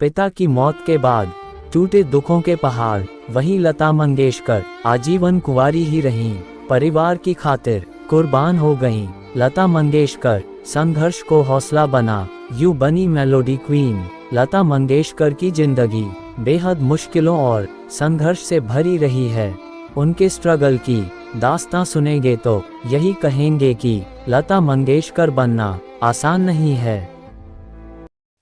पिता की मौत के बाद टूटे दुखों के पहाड़, वहीं लता मंगेशकर आजीवन कुंवारी ही रहीं, परिवार की खातिर कुर्बान हो गईं। लता मंगेशकर संघर्ष को हौसला बना, यूं बनी मेलोडी क्वीन। लता मंगेशकर की जिंदगी बेहद मुश्किलों और संघर्ष से भरी रही है। उनके स्ट्रगल की दास्तां सुनेंगे तो यही कहेंगे कि लता मंगेशकर बनना आसान नहीं है।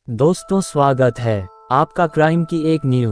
दोस्तों, स्वागत है आपका क्राइम की एक न्यू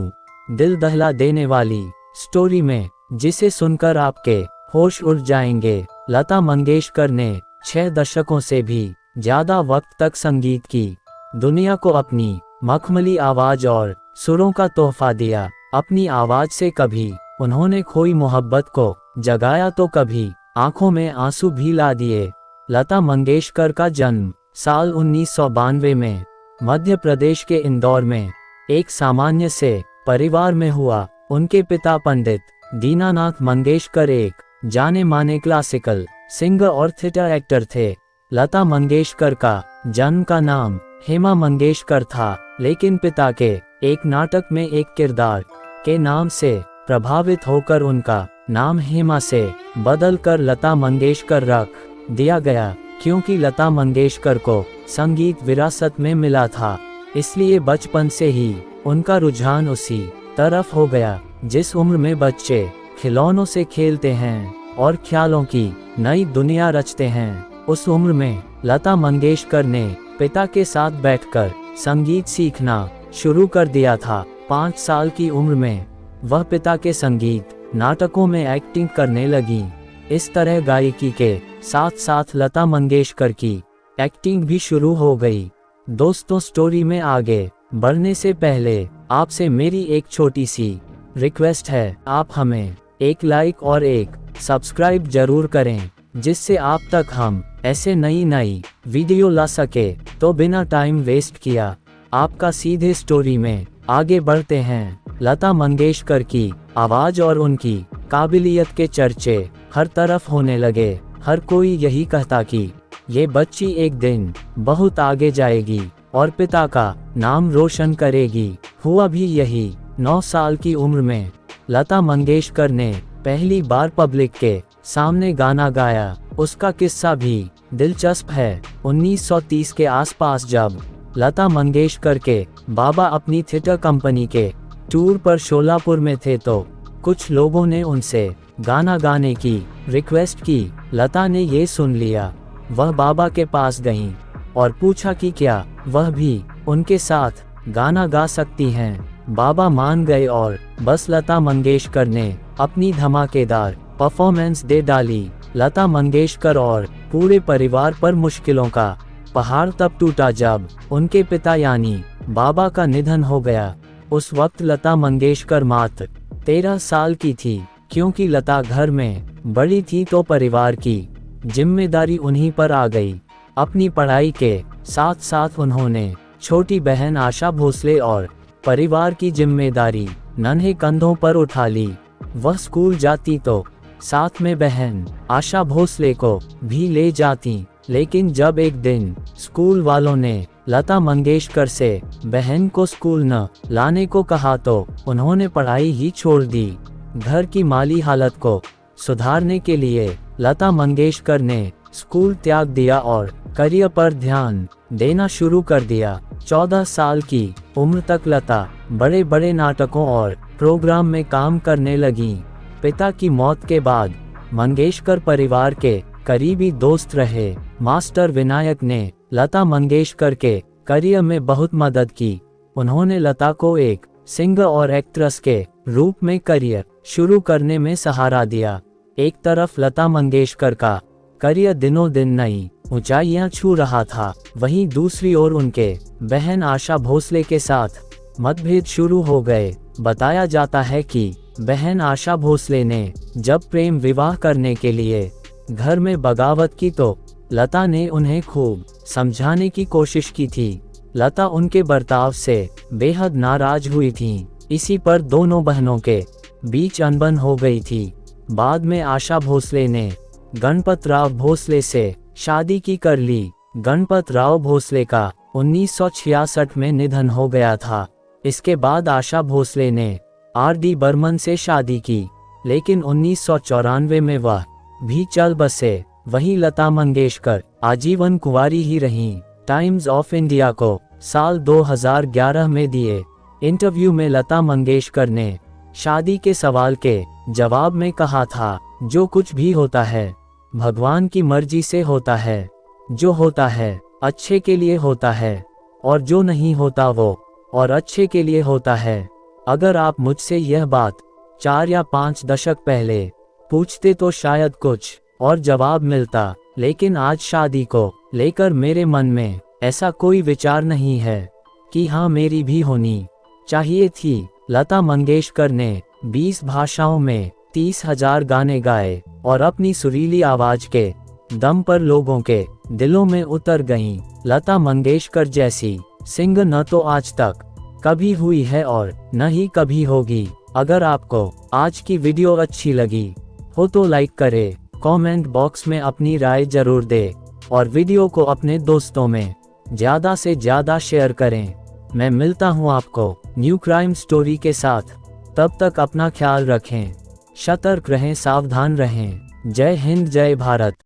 दिल दहला देने वाली स्टोरी में, जिसे सुनकर आपके होश उड़ जाएंगे। लता मंगेशकर ने 6 दशकों से भी ज्यादा वक्त तक संगीत की दुनिया को अपनी मखमली आवाज और सुरों का तोहफा दिया। अपनी आवाज से कभी उन्होंने खोई मोहब्बत को जगाया तो कभी आंखों में आंसू भी ला दिए। लता मंगेशकर का जन्म साल 1992 में मध्य प्रदेश के इंदौर में एक सामान्य से परिवार में हुआ। उनके पिता पंडित दीनानाथ मंगेशकर एक जाने माने क्लासिकल सिंगर और थिएटर एक्टर थे। लता मंगेशकर का जन्म का नाम हेमा मंगेशकर था, लेकिन पिता के एक नाटक में एक किरदार के नाम से प्रभावित होकर उनका नाम हेमा से बदलकर लता मंगेशकर रख दिया गया। क्योंकि लता मंगेशकर को संगीत विरासत में मिला था, इसलिए बचपन से ही उनका रुझान उसी तरफ हो गया। जिस उम्र में बच्चे खिलौनों से खेलते हैं और ख्यालों की नई दुनिया रचते हैं, उस उम्र में लता मंगेशकर ने पिता के साथ बैठकर संगीत सीखना शुरू कर दिया था। 5 साल की उम्र में वह पिता के संगीत नाटकों में एक्टिंग करने लगी। इस तरह गायकी के साथ साथ लता मंगेशकर की एक्टिंग भी शुरू हो गई। दोस्तों, स्टोरी में आगे बढ़ने से पहले आपसे मेरी एक छोटी सी रिक्वेस्ट है, आप हमें एक लाइक और एक सब्सक्राइब जरूर करें, जिससे आप तक हम ऐसे नई वीडियो ला सके। तो बिना टाइम वेस्ट किया आपका सीधे स्टोरी में आगे बढ़ते हैं। लता मंगेशकर की आवाज और उनकी काबिलियत के चर्चे हर तरफ होने लगे। हर कोई यही कहता कि ये बच्ची एक दिन बहुत आगे जाएगी और पिता का नाम रोशन करेगी। हुआ भी यही। 9 साल की उम्र में लता मंगेशकर ने पहली बार पब्लिक के सामने गाना गाया। उसका किस्सा भी दिलचस्प है। 1930 के आसपास जब लता मंगेशकर के बाबा अपनी थिएटर कंपनी के टूर पर शोलापुर में थे, तो कुछ लोगों ने उनसे गाना गाने की रिक्वेस्ट की। लता ने ये सुन लिया। वह बाबा के पास गईं और पूछा कि क्या वह भी उनके साथ गाना गा सकती हैं। बाबा मान गए और बस लता मंगेशकर ने अपनी धमाकेदार परफॉर्मेंस दे डाली। लता मंगेशकर और पूरे परिवार पर मुश्किलों का पहाड़ तब टूटा जब उनके पिता यानी बाबा का निधन हो गया। उस वक्त लता मंगेशकर मात्र 13 साल की थी। क्योंकि लता घर में बड़ी थी तो परिवार की जिम्मेदारी उन्हीं पर आ गई। अपनी पढ़ाई के साथ साथ उन्होंने छोटी बहन आशा भोसले और परिवार की जिम्मेदारी नन्हे कंधों पर उठा ली। वह स्कूल जाती तो साथ में बहन आशा भोसले को भी ले जाती, लेकिन जब एक दिन स्कूल वालों ने लता मंगेशकर से बहन को स्कूल न लाने को कहा तो उन्होंने पढ़ाई ही छोड़ दी। घर की माली हालत को सुधारने के लिए लता मंगेशकर ने स्कूल त्याग दिया और करियर पर ध्यान देना शुरू कर दिया। 14 साल की उम्र तक लता बड़े बड़े नाटकों और प्रोग्राम में काम करने लगी। पिता की मौत के बाद मंगेशकर परिवार के करीबी दोस्त रहे। मास्टर विनायक ने लता मंगेशकर के करियर में बहुत मदद की। उन्होंने लता को एक सिंगर और एक्ट्रेस के रूप में करियर शुरू करने में सहारा दिया। एक तरफ लता मंगेशकर का करियर दिनों दिन नई ऊंचाइयां छू रहा था, वहीं दूसरी ओर उनके बहन आशा भोसले के साथ मतभेद शुरू हो गए। बताया जाता है कि बहन आशा भोसले ने जब प्रेम विवाह करने के लिए घर में बगावत की तो लता ने उन्हें खूब समझाने की कोशिश की थी। लता उनके बर्ताव से बेहद नाराज हुई थीं। इसी पर दोनों बहनों के बीच अनबन हो गई थी। बाद में आशा भोसले ने गणपत राव भोसले से शादी की कर ली। गणपत राव भोसले का 1966 में निधन हो गया था। इसके बाद आशा भोसले ने R.D. बर्मन से शादी की, लेकिन 1994 में वह भी चल बसे। वहीं लता मंगेशकर आजीवन कुंवारी ही रहीं। टाइम्स ऑफ इंडिया को साल 2011 में दिए इंटरव्यू में लता मंगेशकर ने शादी के सवाल के जवाब में कहा था, जो कुछ भी होता है भगवान की मर्जी से होता है, जो होता है अच्छे के लिए होता है, और जो नहीं होता वो और अच्छे के लिए होता है। अगर आप मुझसे यह बात 4 या 5 दशक पहले पूछते तो शायद कुछ और जवाब मिलता, लेकिन आज शादी को लेकर मेरे मन में ऐसा कोई विचार नहीं है कि हाँ मेरी भी होनी चाहिए थी। लता मंगेशकर ने 20 भाषाओं में 30,000 गाने गाए और अपनी सुरीली आवाज के दम पर लोगों के दिलों में उतर गईं। लता मंगेशकर जैसी सिंगर न तो आज तक कभी हुई है और न ही कभी होगी। अगर आपको आज की वीडियो अच्छी लगी हो तो लाइक करें, कमेंट बॉक्स में अपनी राय जरूर दें और वीडियो को अपने दोस्तों में ज़्यादा से ज़्यादा शेयर करें। मैं मिलता हूँ आपको न्यू क्राइम स्टोरी के साथ। तब तक अपना ख्याल रखें, सतर्क रहें, सावधान रहें। जय हिंद, जय भारत।